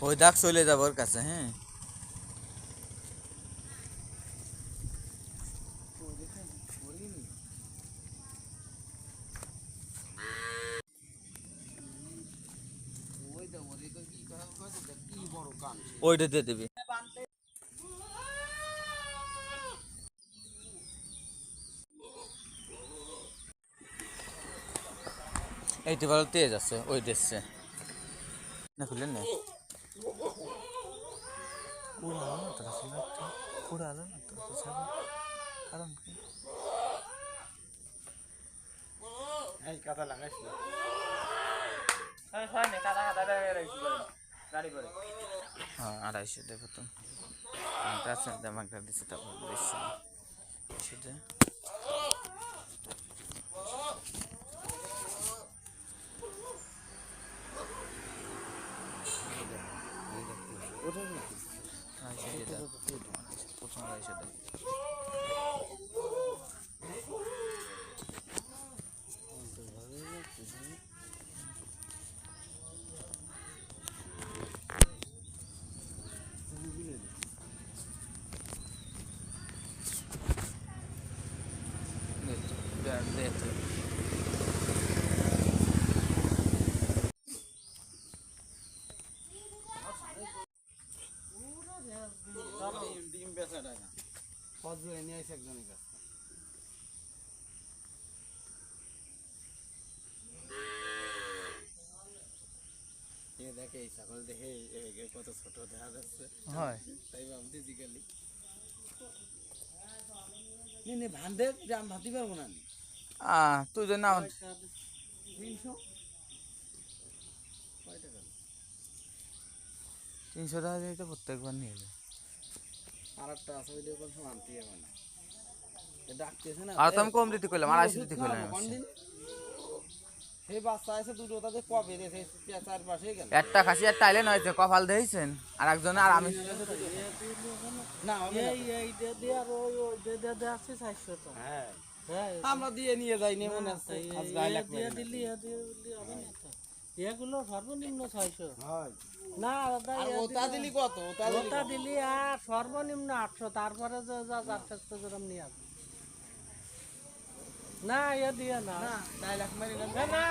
ওই দাগ চলে যাবো ওর কাছে। হ্যাঁ ওইটা দিয়ে দিবি। এইটা ভালো তেজ আছে ওই দেখছে না খুললেন না উড়ালো না তো উড়ালো না তো কারণ কি এই কথা লাগাইছ না হ্যাঁ 250 দেবো তো আছে দামাকটা দিচ্ছে তারপর দিচ্ছে সেটা প্রথম 250 দেবো। ডিম বেচা টাকা কত জোরে নিয়ে আসে একজনের কাছে দেখে এই ছাগল দেখে কত ছোট দেখা যাচ্ছে হয় তাই ভাবতে জিগালি নে ভান্ডে আমি ভাবতে পারবো না তুই যে না 300 কয় টাকা 300 টাকা দিয়ে তো প্রত্যেকবার নিয়ে যাবে। আর একটা আছে ওই কোন সময় আনতে হবে না ডাকতেছে না আর তো আমি কম দিতে কইলাম 250 দিতে কইলাম সেই বাচ্চা আছে দুটো তাদের কবে দিয়েছে 4 মাসে গেল একটা খাসি একটা আইলে নয়তো কপাল দেখছেন আর একজন আর আমি না এইটা দিয়ে আর ওইটা দিয়ে আছে 400 টাকা। হ্যাঁ হ্যাঁ আমরা দিয়ে নিয়ে যাই নে মনে আছে আজ গায় লাখ দিয়ে দিলি হবে না তো। এগুলো সর্বনিম্ন 600। হয় না দাদা আর ওটা দিলি কত ওটা দিলি আর সর্বনিম্ন 800 তারপরে যে যা যার কাছ থেকে যেরকম নিয়ে আসবে না দিয়ে না না 2 লাখ মারি না না